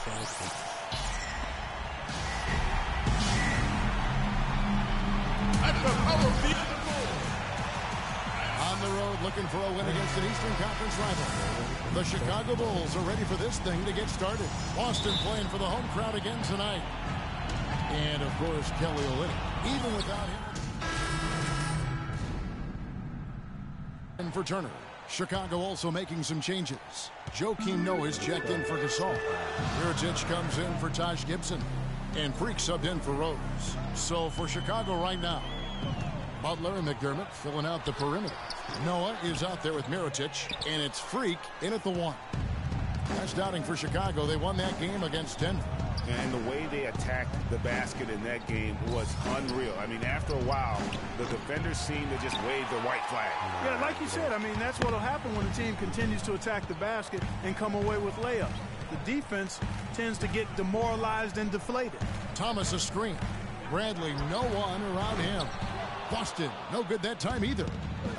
On the road, looking for a win against an Eastern Conference rival. The Chicago Bulls are ready for this thing to get started. Boston playing for the home crowd again tonight. And, of course, Kelly Olynyk, even without him. And for Turner. Chicago also making some changes. Joakim Noah is checked in for Gasol. Mirotic comes in for Taj Gibson. And Freak subbed in for Rose. So for Chicago right now, Butler and McDermott filling out the perimeter. Noah is out there with Mirotic, and it's Freak in at the 1. Last outing for Chicago, they won that game against Denver. And the way they attacked the basket in that game was unreal. I mean, after a while, the defenders seemed to just wave the white flag. Yeah, like you said, I mean, that's what will happen when the team continues to attack the basket and come away with layups. The defense tends to get demoralized and deflated. Thomas a screen. Bradley, no one around him. Boston, no good that time either.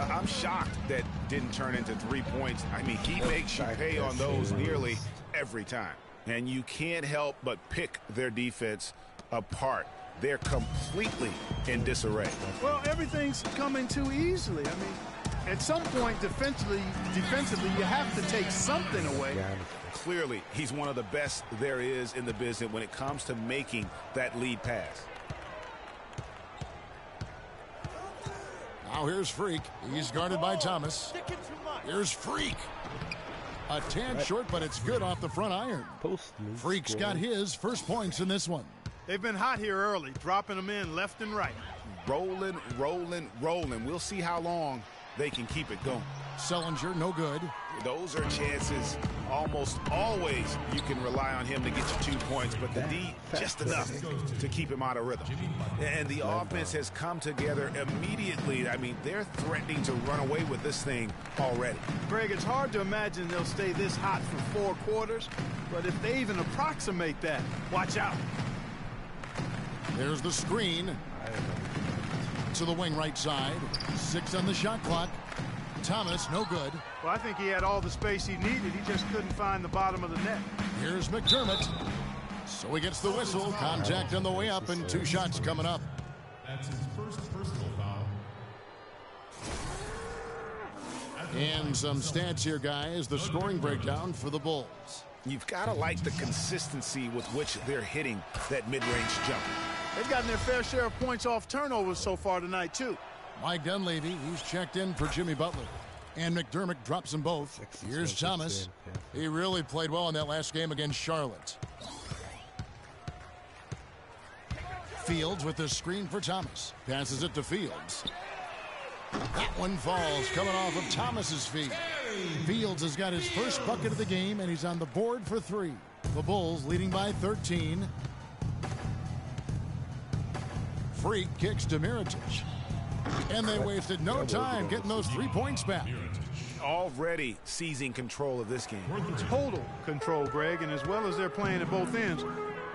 I'm shocked that didn't turn into 3 points. I mean, he makes you pay on those nearly every time. And you can't help but pick their defense apart. They're completely in disarray. Well, everything's coming too easily. I mean, at some point, defensively, you have to take something away. Clearly, he's one of the best there is in the business when it comes to making that lead pass. Now here's Freak. He's guarded by Thomas. Here's Freak. A tad short, but it's good off the front iron. Freak's got his first points in this one. They've been hot here early, dropping them in left and right. Rolling, rolling, rolling. We'll see how long they can keep it going. Sellinger, no good. Those are chances. Almost always you can rely on him to get you 2 points, but the D just enough to keep him out of rhythm. And the offense has come together immediately. I mean, they're threatening to run away with this thing already. Greg, it's hard to imagine they'll stay this hot for 4 quarters, but if they even approximate that, watch out. There's the screen. To the wing right side. 6 on the shot clock. Thomas, no good. Well, I think he had all the space he needed. He just couldn't find the bottom of the net. Here's McDermott. So he gets the whistle. Contact on the way up and 2 shots coming up. That's his first personal foul. And some stats here, guys. The scoring breakdown for the Bulls. You've got to like the consistency with which they're hitting that mid-range jump. They've gotten their fair share of points off turnovers so far tonight, too. Mike Dunleavy, he's checked in for Jimmy Butler. And McDermott drops them both. Here's Thomas. He really played well in that last game against Charlotte. Fields with the screen for Thomas. Passes it to Fields. That one falls, coming off of Thomas's feet. Fields has got his first bucket of the game, and he's on the board for 3. The Bulls leading by 13. Freak kicks to Mirotic. And they wasted no time getting those 3 points back. Already seizing control of this game. Total control, Greg, and as well as they're playing at both ends,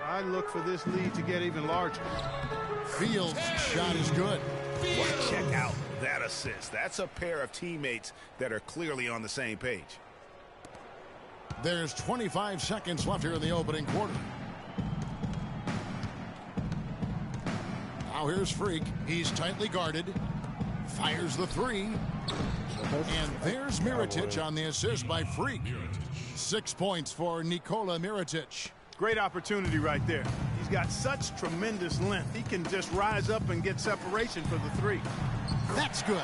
I look for this lead to get even larger. Fields' shot is good. Well, check out that assist. That's a pair of teammates that are clearly on the same page. There's 25 seconds left here in the opening quarter. Now here's Freak. He's tightly guarded. Fires the 3. And there's Mirotic on the assist by Freak. 6 points for Nikola Mirotic. Great opportunity right there. He's got such tremendous length. He can just rise up and get separation for the 3. That's good.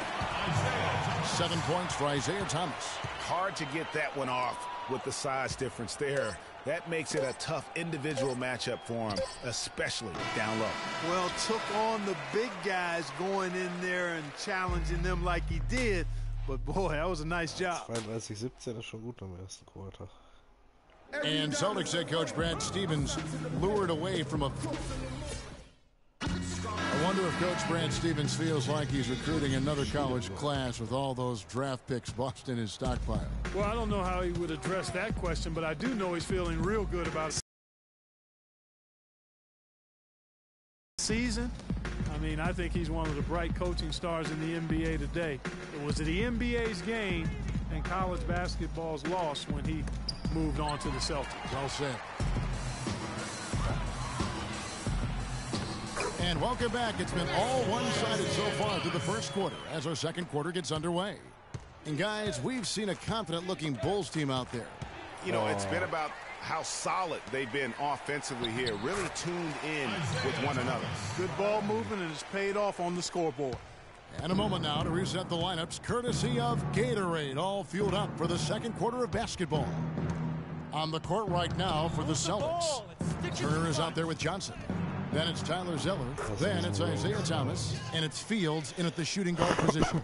7 points for Isaiah Thomas. Hard to get that one off with the size difference there. That makes it a tough individual matchup for him, especially down low. Well, took on the big guys going in there and challenging them like he did. But boy, that was a nice job. 32-17 ist schon gut am ersten Quarter. And Celtics head coach Brad Stevens lured away from a... I wonder if Coach Brad Stevens feels like he's recruiting another college class with all those draft picks Boston is stockpiling. Well, I don't know how he would address that question, but I do know he's feeling real good about the season. I mean, I think he's one of the bright coaching stars in the NBA today. It was the NBA's game and college basketball's loss when he moved on to the Celtics. Well said. And welcome back. It's been all one-sided so far through the first quarter as our second quarter gets underway. And guys, we've seen a confident-looking Bulls team out there. You know, it's been about how solid they've been offensively here, really tuned in with one another. Good ball movement, and it's paid off on the scoreboard. And a moment now to reset the lineups, courtesy of Gatorade, all fueled up for the second quarter of basketball. On the court right now for the Celtics. Turner is out there with Johnson. Then it's Tyler Zeller. Then it's Isaiah Thomas. And it's Fields in at the shooting guard position.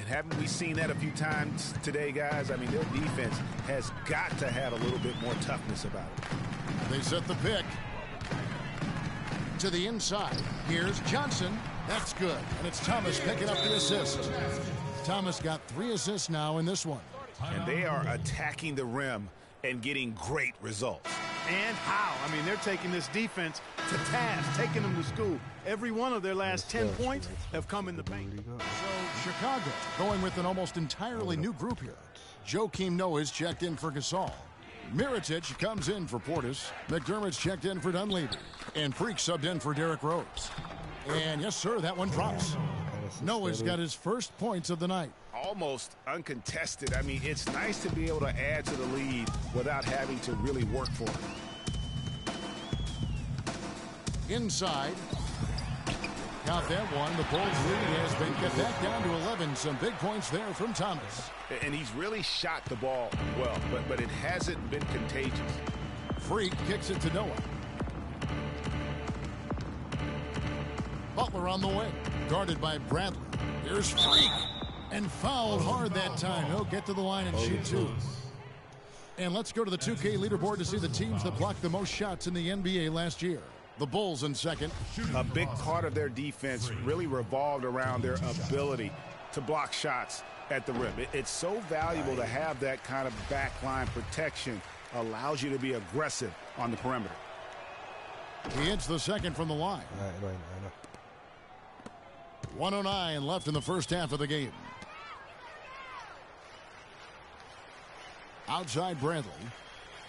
Haven't we seen that a few times today, guys? I mean, their defense has got to have a little bit more toughness about it. They set the pick. To the inside. Here's Johnson. That's good. And it's Thomas picking up the assist. Thomas got 3 assists now in this one. And they are attacking the rim and getting great results. And how? I mean, they're taking this defense to task, taking them to school. Every one of their last 10 points have come in the paint. So Chicago going with an almost entirely new group here. Joakim Noah's checked in for Gasol. Mirotic comes in for Portis. McDermott's checked in for Dunleavy. And Freak subbed in for Derrick Rose. And yes, sir, that one drops. Noah's got his first points of the night. Almost uncontested. I mean, it's nice to be able to add to the lead without having to really work for it. Inside. Count that one. The Bulls lead has been cut back down to 11. Some big points there from Thomas. And he's really shot the ball well, but it hasn't been contagious. Freak kicks it to Noah. Butler on the way. Guarded by Bradley. Here's Freak. And fouled hard that time. He'll get to the line and shoot 2. And let's go to the 2K leaderboard to see the teams that blocked the most shots in the NBA last year. The Bulls in second. A big part of their defense really revolved around their ability to block shots at the rim. It's so valuable to have that kind of backline protection. Allows you to be aggressive on the perimeter. He hits the second from the line. 1:09 left in the first half of the game. Outside Bradley.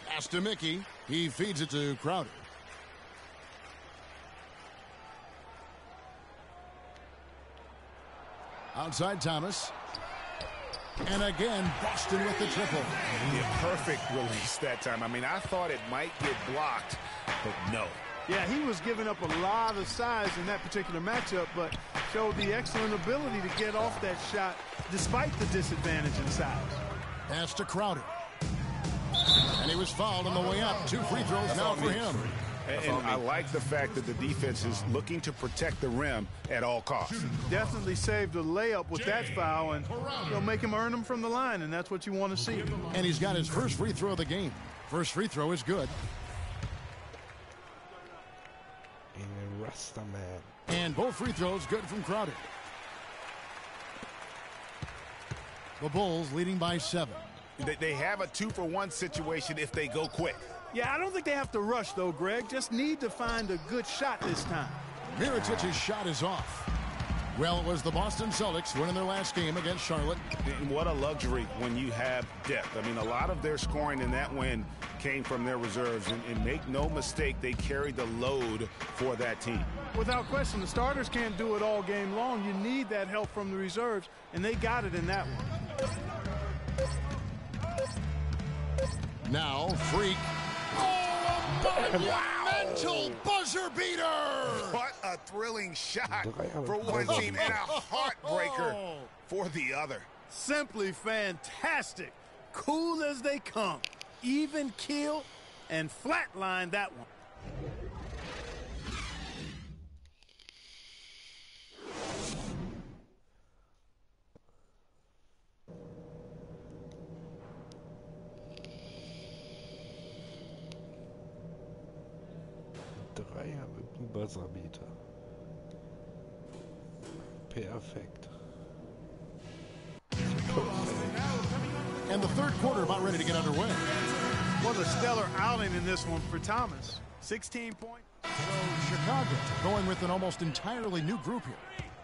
Pass to Mickey. He feeds it to Crowder. Outside Thomas. And again, Boston with the triple. Yeah, perfect release that time. I mean, I thought it might get blocked, but no. Yeah, he was giving up a lot of size in that particular matchup, but showed the excellent ability to get off that shot despite the disadvantage in size. Pass to Crowder. And he was fouled on the way up. 2 free throws now for him. And I like the fact that the defense is looking to protect the rim at all costs. Definitely saved a layup with that foul, and they'll make him earn them from the line, and that's what you want to see. And he's got his first free throw of the game. First free throw is good. And both free throws good from Crowder. The Bulls leading by 7. They have a 2-for-1 situation if they go quick. Yeah, I don't think they have to rush, though, Greg. Just need to find a good shot this time. Mirotic's shot is off. Well, it was the Boston Celtics winning their last game against Charlotte. And what a luxury when you have depth. I mean, a lot of their scoring in that win came from their reserves. And make no mistake, they carried the load for that team. Without question, the starters can't do it all game long. You need that help from the reserves, and they got it in that one. Now, Freak. Oh, a monumental buzzer beater! What a thrilling shot for one team and a heartbreaker for the other. Simply fantastic. Cool as they come. Even kill and flatline that one. Dreier mit dem Buzzerbeater. Perfekt. And the third quarter about ready to get underway. What a stellar outing in this one for Thomas. 16 points. So Chicago going with an almost entirely new group here.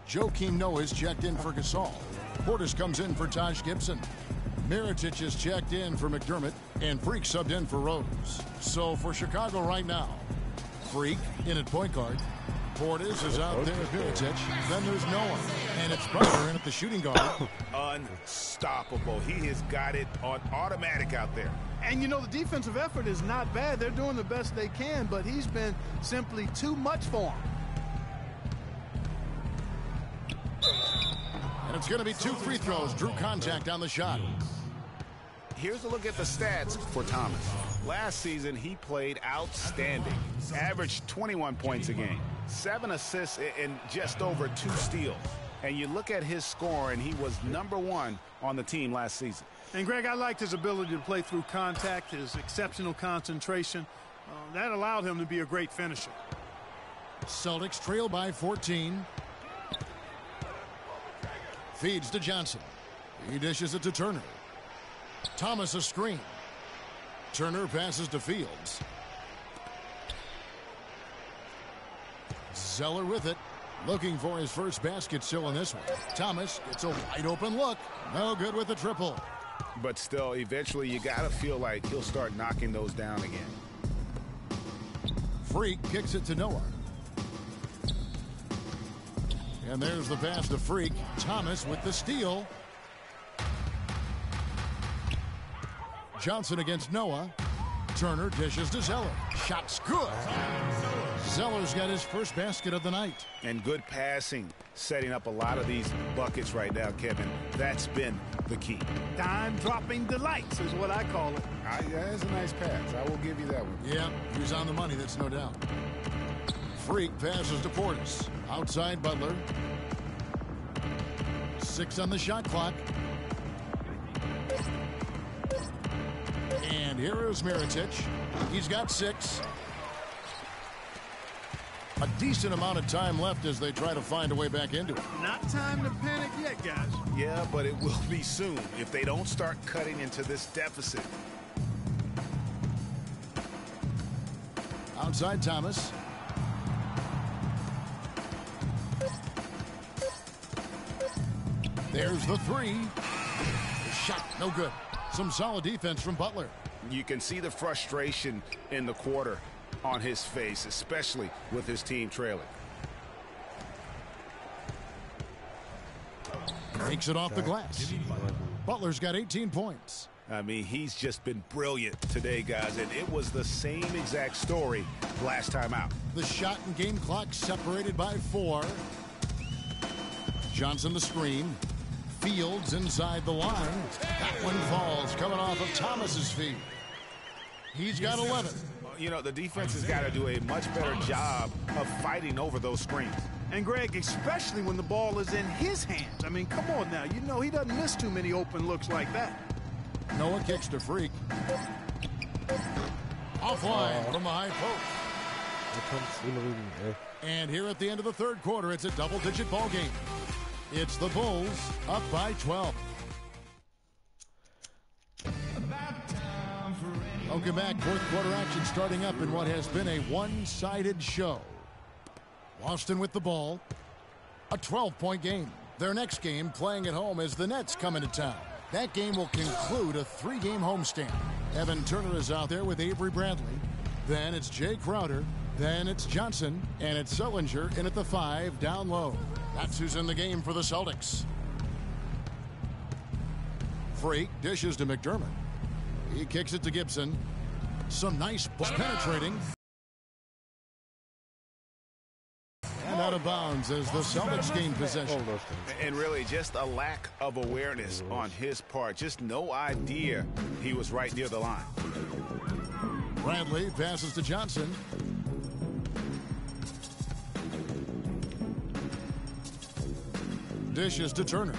Joakim Noah's checked in for Gasol. Portis comes in for Taj Gibson. Mirotic is checked in for McDermott. And Freak subbed in for Rose. So for Chicago right now, Freak in at point guard. Portis is out there with Mirotic. Then there's Noah. And it's Butler in at the shooting guard. Unstoppable. He has got it on automatic out there. And, you know, the defensive effort is not bad. They're doing the best they can, but he's been simply too much for him. And it's going to be 2 free throws. Drew contact on the shot. Here's a look at the stats for Thomas. Last season, he played outstanding. Averaged 21 points a game, 7 assists, and just over 2 steals. And you look at his score, and he was #1 on the team last season. And, Greg, I liked his ability to play through contact, his exceptional concentration. That allowed him to be a great finisher. Celtics trail by 14. Feeds to Johnson. He dishes it to Turner. Thomas a screen. Turner passes to Fields. Zeller with it. Looking for his first basket still in this one. Thomas gets a wide open look. No good with the triple. But still, eventually you got to feel like he'll start knocking those down again. Freak kicks it to Noah. And there's the pass to Freak. Thomas with the steal. Johnson against Noah. Turner dishes to Zeller. Shot's good. Zeller's got his first basket of the night. And good passing, setting up a lot of these buckets right now, Kevin. That's been the key. Dime-dropping delights is what I call it. That's a nice pass. I will give you that one. Yeah, he was on the money, that's no doubt. Freak passes to Portis. Outside Butler. 6 on the shot clock. And here is Mirotic. He's got 6. A decent amount of time left as they try to find a way back into it. Not time to panic yet, guys. Yeah, but it will be soon if they don't start cutting into this deficit. Outside Thomas. There's the 3. The shot, no good. Some solid defense from Butler. You can see the frustration in the quarter on his face, especially with his team trailing. Makes it off the glass. Butler's got 18 points. I mean, he's just been brilliant today, guys, and it was the same exact story last time out. The shot and game clock separated by 4. Johnson the screen. Fields inside the line. That one falls coming off of Thomas's feet. He's got 11. You know, the defense has got to do a much better job of fighting over those screens. And, Greg, especially when the ball is in his hands. I mean, come on now. You know he doesn't miss too many open looks like that. Noah kicks to Freak. Offline from the high post. And here at the end of the third quarter, it's a double-digit ball game. It's the Bulls up by 12. Welcome back. Fourth quarter action starting up in what has been a one-sided show. Boston with the ball. A 12-point game. Their next game playing at home as the Nets come into town. That game will conclude a 3-game homestand. Evan Turner is out there with Avery Bradley. Then it's Jay Crowder. Then it's Johnson. And it's Sullinger in at the 5 down low. That's who's in the game for the Celtics. Freak dishes to McDermott. He kicks it to Gibson. Some nice balls penetrating. And out of bounds as the Celtics gain possession. And really just a lack of awareness on his part. Just no idea he was right near the line. Bradley passes to Johnson. Dishes to Turner.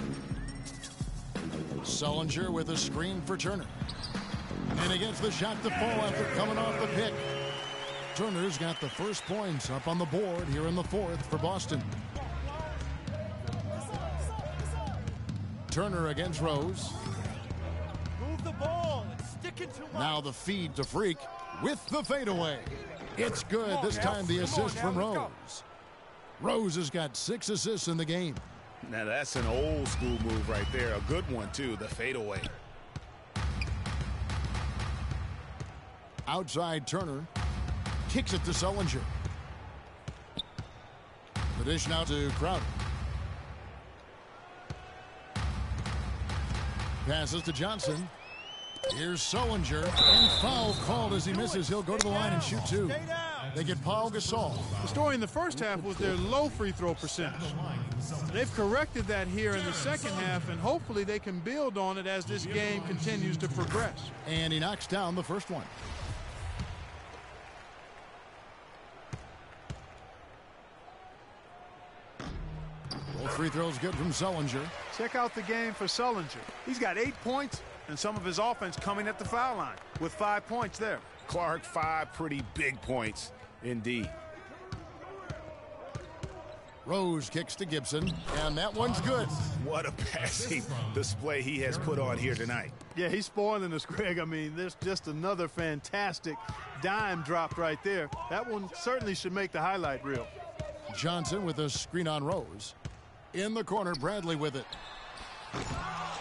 Sullinger with a screen for Turner. And he gets the shot to fall after coming off the pick. Turner's got the first points up on the board here in the fourth for Boston. Turner against Rose. Move the ball. It's sticking too much. Now the feed to Freak with the fadeaway. It's good. This time the assist from Rose. Rose has got 6 assists in the game. Now that's an old school move right there. A good one too, the fadeaway. Outside Turner. Kicks it to Sullinger. dish now to Crowder. Passes to Johnson. Here's Sullinger, and foul called as he misses. He'll go to the line and shoot two. They get Paul Gasol. The story in the first half was their low free throw percentage. They've corrected that here in the second half, and hopefully they can build on it as this game continues to progress. And he knocks down the first one. Both free throws good from Sullinger. Check out the game for Sullinger. He's got 8 points and some of his offense coming at the foul line with 5 points there. Clark, 5 pretty big points indeed. Rose kicks to Gibson, and that one's good. What a passing display he has put on here tonight. Yeah, he's spoiling us, Greg. I mean, there's just another fantastic dime dropped right there. That one certainly should make the highlight reel. Johnson with a screen on Rose. In the corner, Bradley with it.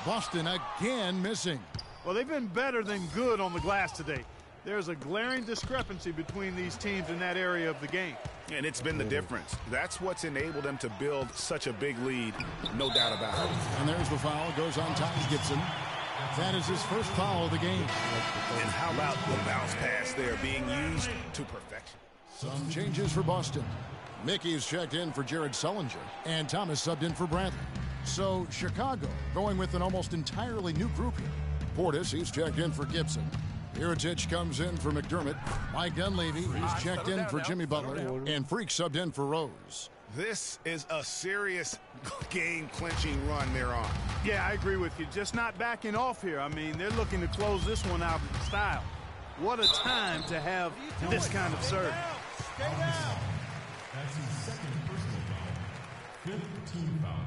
Boston again missing. Well, they've been better than good on the glass today. There's a glaring discrepancy between these teams in that area of the game. And it's been the difference. That's what's enabled them to build such a big lead, no doubt about it. And there's the foul. Goes on Taj Gibson. That is his first foul of the game. And how about the bounce pass there being used to perfection? Some changes for Boston. Mickey's checked in for Jared Sullinger, and Thomas subbed in for Bradley. So Chicago going with an almost entirely new group here. Portis, he's checked in for Gibson. Mirotic comes in for McDermott. Mike Dunleavy, he's checked in for Jimmy Butler. And Freak subbed in for Rose. This is a serious game-clinching run they're on. Yeah, I agree with you. Just not backing off here. I mean, they're looking to close this one out in style. What a time to have this kind of serve. That's his second personal foul. 5th team foul.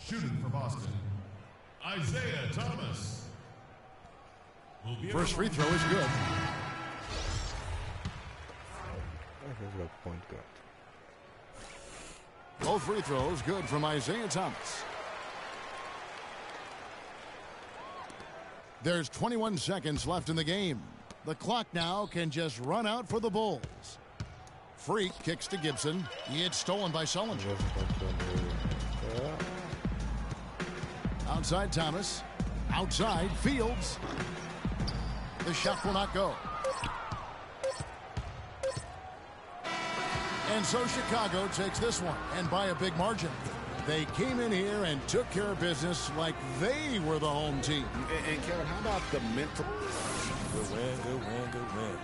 Shooting for Boston, Isaiah Thomas. First free throw is good. Point guard. Both free throws good from Isaiah Thomas. There's 21 seconds left in the game. The clock now can just run out for the Bulls. Freak kicks to Gibson. It's stolen by Sullinger. Outside Thomas. Outside Fields. The shot will not go. And so Chicago takes this one, and by a big margin. They came in here and took care of business like they were the home team. And Kevin, how about the mental? Good win, good win, good win.